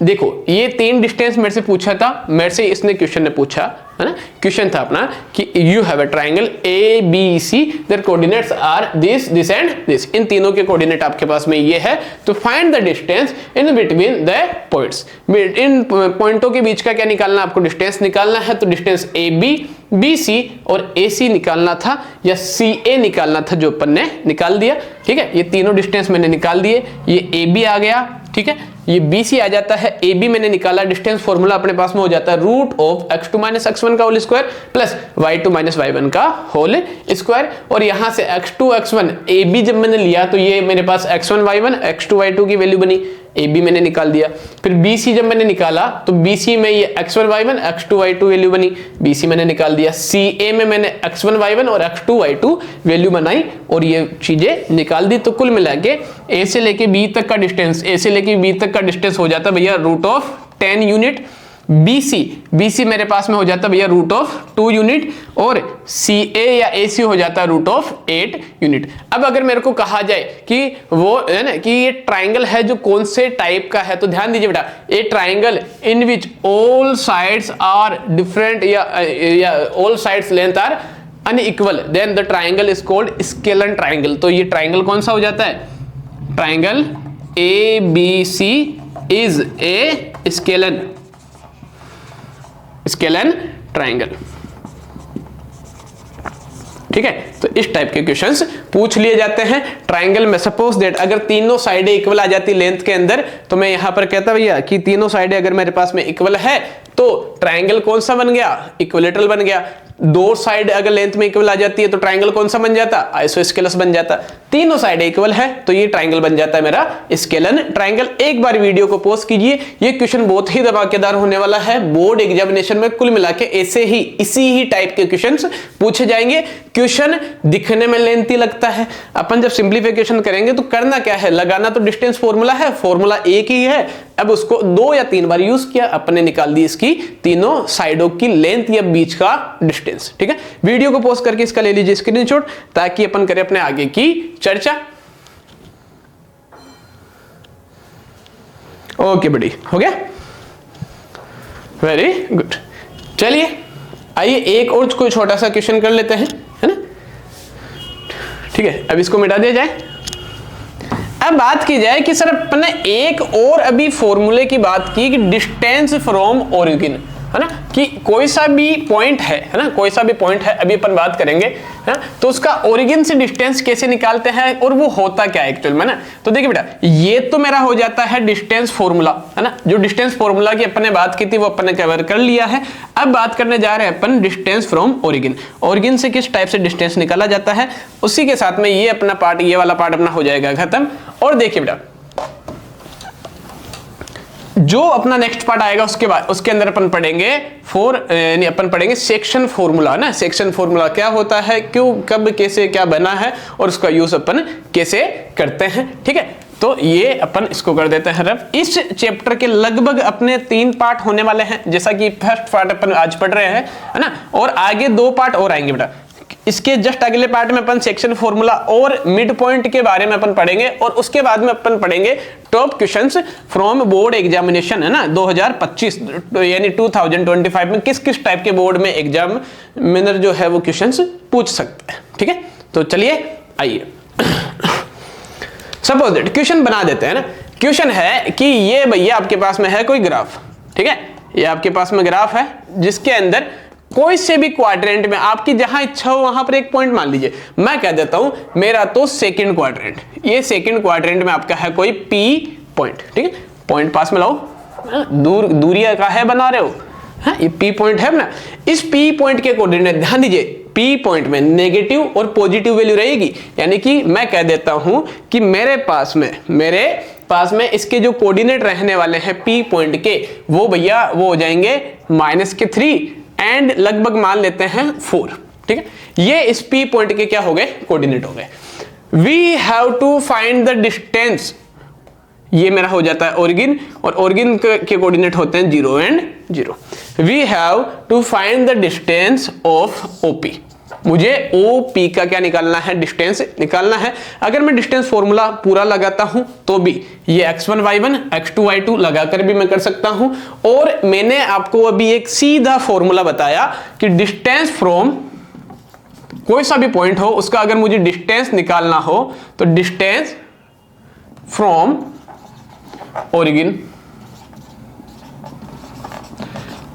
देखो ये 3 डिस्टेंस मेरे से पूछा था, मेरे से इसने क्वेश्चन ने पूछा है ना, क्वेश्चन था अपना कि you have a triangle A B C their coordinates are this this and this, इन तीनों के कोऑर्डिनेट आपके पास में ये है, तो find the distance in between the points, इन पॉइंटों के बीच का क्या निकालना आपको डिस्टेंस निकालना है, तो distance A B B C और ए सी निकालना था या सी ए निकालना था जो अपन ने निकाल दिया, ठीक है। ये तीनों डिस्टेंस मैंने निकाल दिए, ये ए बी आ गया, ठीक है, ये बी सी आ जाता है, ए बी मैंने निकाला, डिस्टेंस फॉर्मूला अपने पास में हो जाता है √x2 माइनस x1 का whole square plus y2 minus y1 का होल स्क्वायर, और यहां से x2 x1 ए बी जब मैंने लिया तो ये मेरे पास x1 y1 x2 y2 की वैल्यू बनी, ए बी मैंने निकाल दिया। फिर बी सी जब मैंने निकाला तो बी सी में ये x1 y1 x2 y2 value बनी, बी सी मैंने निकाल दिया। सी ए में मैंने x1 y1 और x2 y2 वैल्यू बनाई और ये चीजें निकाल दी। तो कुल मिला के ए से लेके बी तक का डिस्टेंस, ए से लेके बी तक का डिस्टेंस हो जाता भैया √10 यूनिट। BC मेरे पास में हो जाता भैया √2 यूनिट और CA या AC हो जाता है √8 यूनिट। अब अगर मेरे को कहा जाए कि वो है ना कि ये ट्राइंगल है जो कौन से टाइप का है, तो ध्यान दीजिए बेटा, ये triangle in which all sides are different या all sides length are unequal, then the triangle is called scalene triangle. तो ये ट्राइंगल कौन सा हो जाता है? Triangle ABC is a scalene triangle. ठीक है, तो इस टाइप के क्वेश्चंस पूछ लिए जाते हैं ट्राइंगल में। सपोज दैट अगर तीनों साइडें इक्वल आ जाती लेंथ के अंदर, तो मैं यहां पर कहता भैया कि तीनों साइडें अगर मेरे पास में इक्वल है तो ट्राइंगल कौन सा बन गया? इक्विलेटरल बन गया। दो साइड अगर लेंथ में इक्वल आ जाती है तो ट्राइंगल कौन सा बन जाता? आइसोस्केलस बन जाता। तीनों साइड इक्वल है तो ये ट्राइंगल बन जाता है मेरा स्केलन ट्राइंगल। एक बार वीडियो को पॉज कीजिए, ये क्वेश्चन बहुत ही धमाकेदार होने वाला है। बोर्ड एग्जामिनेशन में कुल मिला के ऐसे ही इसी ही टाइप के क्वेश्चंस पूछे जाएंगे। क्वेश्चन दिखने में लेंथी लगता है, अपन जब सिंप्लीफिकेशन करेंगे तो करना क्या है? लगाना तो डिस्टेंस फॉर्मूला है, फॉर्मूला एक ही है। अब उसको 2 या 3 बार यूज किया, अपने निकाल दी इसकी तीनों साइडों की लेंथ या बीच का डिस्टेंस। ठीक है, वीडियो को पॉज करके इसका ले लीजिए स्क्रीनशॉट ताकि अपन करें अपने आगे की चर्चा। ओके बड़ी, हो गया, वेरी गुड। चलिए आइए एक और कोई छोटा सा क्वेश्चन कर लेते हैं, है ना? ठीक है, अब इसको मिटा दिया जाए। अब बात की जाए कि सर अपन ने एक और अभी फॉर्मूले की बात की कि डिस्टेंस फ्रॉम ओरिजिन, है ना, कि कोई सा भी पॉइंट है ना, कोई सा भी पॉइंट है, अभी अपन बात करेंगे, है ना, तो उसका ओरिजिन से डिस्टेंस कैसे निकालते हैं और वो होता क्या है एक्चुअल में ना। तो देखिए बेटा, ये तो मेरा हो जाता है डिस्टेंस फॉर्मूला, है ना, जो डिस्टेंस फॉर्मूला की अपन ने बात की थी वो अपन ने कवर कर लिया है। अब बात करने जा रहे हैं अपन डिस्टेंस फ्रॉम ओरिजिन। ओरिजिन से किस टाइप से डिस्टेंस निकाला जाता है, उसी के साथ में ये अपना पार्ट, ये वाला पार्ट अपना हो जाएगा खत्म। और देखिए बेटा, जो अपना नेक्स्ट पार्ट आएगा उसके बाद उसके अंदर अपन पढ़ेंगे अपन पढ़ेंगे सेक्शन फॉर्मूला ना। सेक्शन फॉर्मूला क्या होता है, क्यों, कब, कैसे, क्या बना है और उसका यूज अपन कैसे करते हैं। ठीक है, तो ये अपन इसको कर देते हैं रफ। इस चैप्टर के लगभग अपने 3 पार्ट होने वाले हैं, जैसा कि फर्स्ट पार्ट अपन आज पढ़ रहे हैं, है ना, और आगे 2 पार्ट और आएंगे बेटा। इसके जस्ट अगले पार्ट में अपन सेक्शन फॉर्मूला और मिड पॉइंट के बारे में अपन पढ़ेंगे और उसके बाद में अपन पढ़ेंगे top questions from board examination, है ना, 2025 यानी 2025 में किस किस टाइप के बोर्ड में एग्जामिनर जो है वो क्वेश्चंस पूछ सकते हैं। ठीक है, तो चलिए आइए सपोज दैट क्वेश्चन बना देते हैं ना। क्वेश्चन है कि ये भैया आपके पास में है कोई ग्राफ, ठीक है, ये आपके पास में ग्राफ है जिसके अंदर कोई से भी क्वाड्रेंट में आपकी जहां इच्छा हो वहां पर एक पॉइंट मान लीजिए। मैं कह देता हूं मेरा तो सेकंड क्वाड्रेंट, ये सेकंड क्वाड्रेंट में आपका है कोई P पॉइंट। ठीक है, पॉइंट पास में लाओ, दूरिया का है बना रहे हो, हाँ, ये P पॉइंट है ना। इस P पॉइंट के कोऑर्डिनेट ध्यान दीजिए, P पॉइंट में नेगेटिव और पॉजिटिव वैल्यू रहेगी। यानी कि मैं कह देता हूं कि मेरे पास में इसके जो कोऑर्डिनेट रहने वाले हैं P पॉइंट के, वो भैया वो हो जाएंगे -3 एंड लगभग मान लेते हैं 4। ठीक है, ये इस P पॉइंट के क्या हो गए, कोऑर्डिनेट हो गए। We have to find the distance, ये मेरा हो जाता है ओरिजिन, और ओरिजिन के कोऑर्डिनेट होते हैं 0 and 0। We have to find the distance of OP। मुझे OP का क्या निकालना है, डिस्टेंस निकालना है। अगर मैं डिस्टेंस फॉर्मूला पूरा लगाता हूं तो भी ये x1 y1 x2 y2 लगाकर भी मैं कर सकता हूं। और मैंने आपको अभी एक सीधा फॉर्मूला बताया कि डिस्टेंस फ्रॉम कोई सा भी पॉइंट हो उसका अगर मुझे डिस्टेंस निकालना हो तो डिस्टेंस फ्रॉम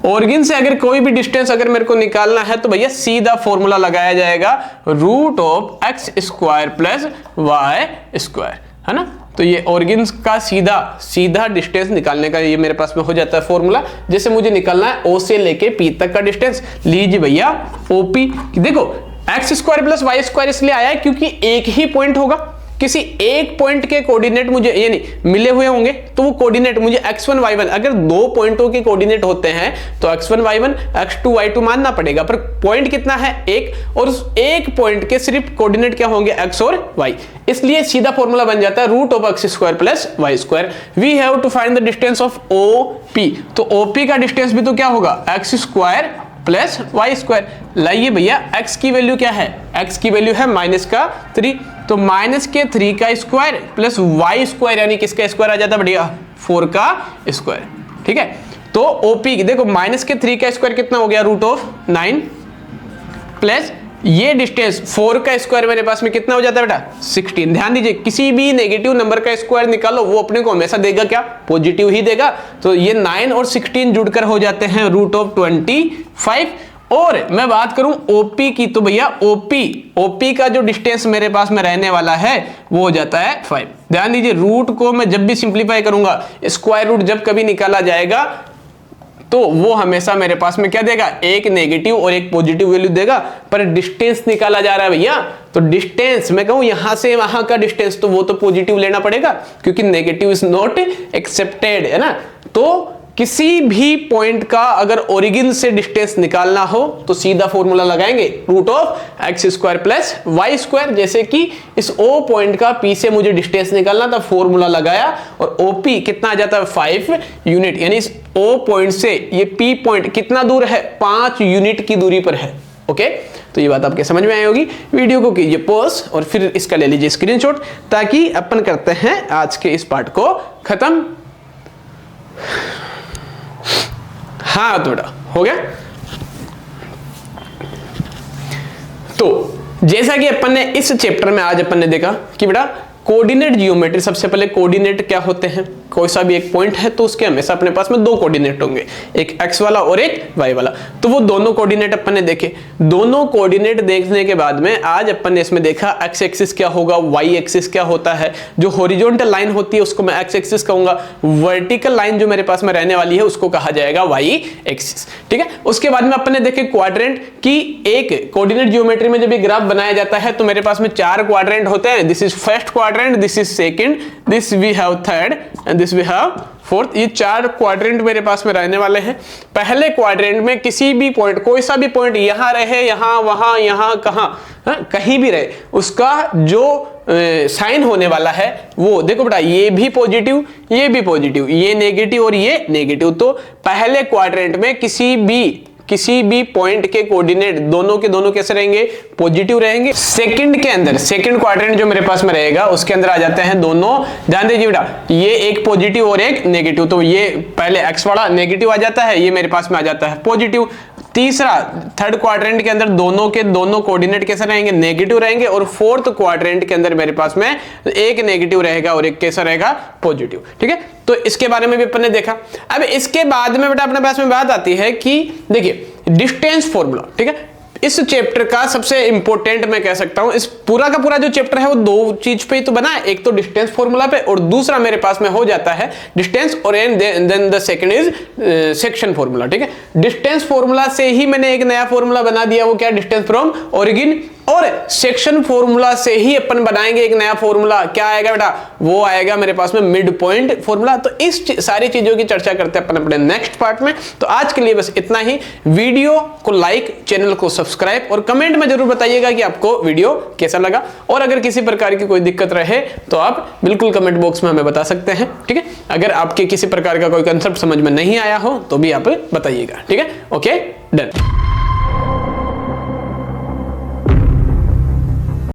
ओरिजिन से अगर कोई भी डिस्टेंस अगर मेरे को निकालना है तो भैया सीधा फॉर्मूला लगाया जाएगा √x² + y², है ना। तो ये ओरिजिन का सीधा डिस्टेंस निकालने का ये मेरे पास में हो जाता है फॉर्मूला। जैसे मुझे निकालना है O से लेके P तक का डिस्टेंस, लीजिए भैया OP। देखो x² + y² इसलिए आया है क्योंकि एक ही पॉइंट होगा, किसी एक पॉइंट के कोऑर्डिनेट मुझे यानी मिले हुए होंगे, तो वो कोऑर्डिनेट मुझे x1 y1, अगर दो पॉइंटों के कोऑर्डिनेट होते हैं तो x1 y1 x2 y2 मानना पड़ेगा, पर पॉइंट कितना है एक, और उस एक पॉइंट के सिर्फ कोऑर्डिनेट क्या होंगे x और y, इसलिए सीधा फॉर्मूला बन जाता है root of x square plus y square. We have to find the distance of OP, तो OP का डिस्टेंस भी तो क्या होगा x square plus y square. लाइए भैया x की वैल्यू क्या है, x की वैल्यू है -3, तो -3 का स्क्वायर प्लस वाई स्क्वायर यानी किसका स्क्वायर आ जाता है बढ़िया 4 का स्क्वायर। ठीक है, तो OP देखो -3 का स्क्वायर कितना हो गया रूट ऑफ 9 प्लस ये डिस्टेंस 4 का स्क्वायर मेरे पास में कितना हो जाता है बेटा 16। ध्यान दीजिए किसी भी नेगेटिव नंबर का स्क्वायर निकालो वो अपने को हमेशा देगा क्या, पॉजिटिव ही देगा। तो ये 9 और 16 जुड़कर हो जाते हैं रूट ऑफ 25। और मैं बात करूं OP की, तो भैया OP का जो डिस्टेंस मेरे पास में रहने वाला है वो हो जाता है 5। ध्यान दीजिए रूट को मैं जब भी सिंप्लीफाई करूंगा, स्क्वायर रूट जब कभी निकाला जाएगा तो वो हमेशा मेरे पास में क्या देगा, एक नेगेटिव और एक पॉजिटिव वैल्यू देगा। पर डिस्टेंस निकाला जा रहा है भैया, तो डिस्टेंस मैं कहूं यहां से वहां का डिस्टेंस, तो वो तो पॉजिटिव लेना पड़ेगा क्योंकि नेगेटिव इज नॉट एक्सेप्टेड, है ना। तो किसी भी पॉइंट का अगर ओरिजिन से डिस्टेंस निकालना हो तो सीधा फॉर्मूला लगाएंगे root of x square plus y square. जैसे कि इस O पॉइंट का P से मुझे डिस्टेंस निकालना था, फॉर्मूला लगाया और OP कितना आ जाता है 5 यूनिट, यानी इस O पॉइंट से ये P पॉइंट कितना दूर है 5 यूनिट की दूरी पर है। ओके, तो ये बात आपके समझ में आई होगी। वीडियो को कीजिए पॉज और फिर इसका ले लीजिए स्क्रीनशॉट, ताकि अपन करते हैं आज के इस पार्ट को खत्म। हाँ थोड़ा हो गया। तो जैसा कि अपन ने इस चैप्टर में आज अपन ने देखा कि बेटा कोऑर्डिनेट जियोमेट्री, सबसे पहले कोऑर्डिनेट क्या होते हैं, कोई सा भी एक पॉइंट है तो उसके हमेशा अपने पास में दो कोऑर्डिनेट होंगे, एक x वाला और एक y वाला। तो वो दोनों कोऑर्डिनेट अपन ने देखे। दोनों कोऑर्डिनेट देखने के बाद में आज अपन ने इसमें देखा x एक्सिस क्या होगा, y एक्सिस क्या होता है। जो हॉरिजॉन्टल लाइन होती है उसको मैं x एक्सिस कहूंगा, वर्टिकल लाइन जो मेरे पास में रहने वाली है उसको कहा जाएगा y एक्सिस। ठीक है, उसके बाद में अपन ने देखे क्वाड्रेंट की। एक कोऑर्डिनेट जियोमेट्री में जब ये ग्राफ बनाया जाता है तो मेरे पास में 4 क्वाड्रेंट होते हैं। This is first quadrant, this is second, this we have third and this we have fourth. ये 4 क्वाड्रेंट मेरे पास में रहने वाले हैं। पहले क्वाड्रेंट में किसी भी पॉइंट, कोई सा भी पॉइंट यहां रहे, यहां वहां यहां कहां, कहीं भी रहे, उसका जो साइन होने वाला है वो देखो बेटा, ये भी पॉजिटिव, ये भी पॉजिटिव, ये नेगेटिव और ये नेगेटिव। तो पहले क्वाड्रेंट में किसी भी पॉइंट के कोऑर्डिनेट दोनों के दोनों कैसे रहेंगे, पॉजिटिव रहेंगे। सेकंड के अंदर, सेकंड क्वाड्रेंट जो मेरे पास में रहेगा उसके अंदर आ जाते हैं दोनों। ध्यान दीजिए बेटा, ये एक पॉजिटिव और एक नेगेटिव, तो ये पहले एक्स वाला नेगेटिव आ जाता है, ये मेरे पास में आ जाता है पॉजिटिव। तीसरा, थर्ड क्वाड्रेंट के अंदर दोनों के दोनों कोऑर्डिनेट कैसे रहेंगे, नेगेटिव रहेंगे। और फोर्थ क्वाड्रेंट के अंदर मेरे पास में एक नेगेटिव रहेगा और एक कैसा रहेगा, पॉजिटिव। ठीक है, तो इसके बारे में भी अपन ने देखा। अब इसके बाद में बेटा अपने पास में बात आती है कि देखिए डिस्टेंस फॉर्मूला। ठीक है, इस चैप्टर का सबसे इंपॉर्टेंट मैं कह सकता हूं, इस पूरा का पूरा जो चैप्टर है वो दो चीज पे ही तो बना है, एक तो डिस्टेंस फॉर्मूला पे और दूसरा मेरे पास में हो जाता है डिस्टेंस और then the second is section formula. ठीक है, डिस्टेंस फॉर्मूला से ही मैंने एक नया फॉर्मूला बना दिया, वो क्या, डिस्टेंस फ्रॉम ओरिजिन। और सेक्शन फॉर्मूला से ही अपन बनाएंगे एक नया फॉर्मूला, क्या आएगा बेटा, वो आएगा मेरे पास में मिड पॉइंट फॉर्मूला। तो इस सारी चीजों की चर्चा करते हैं अपन अपने नेक्स्ट पार्ट में। तो आज के लिए बस इतना ही। वीडियो को लाइक, चैनल को सब्सक्राइब और कमेंट में जरूर बताइएगा कि आपको वीडियो कैसा लगा। और अगर किसी प्रकार की कोई दिक्कत रहे तो आप बिल्कुल कमेंट बॉक्स में हमें बता सकते हैं। ठीक है, अगर आपके किसी प्रकार का कोई कंसेप्ट समझ में नहीं आया हो तो भी आप बताइएगा। ठीक है, ओके, डन।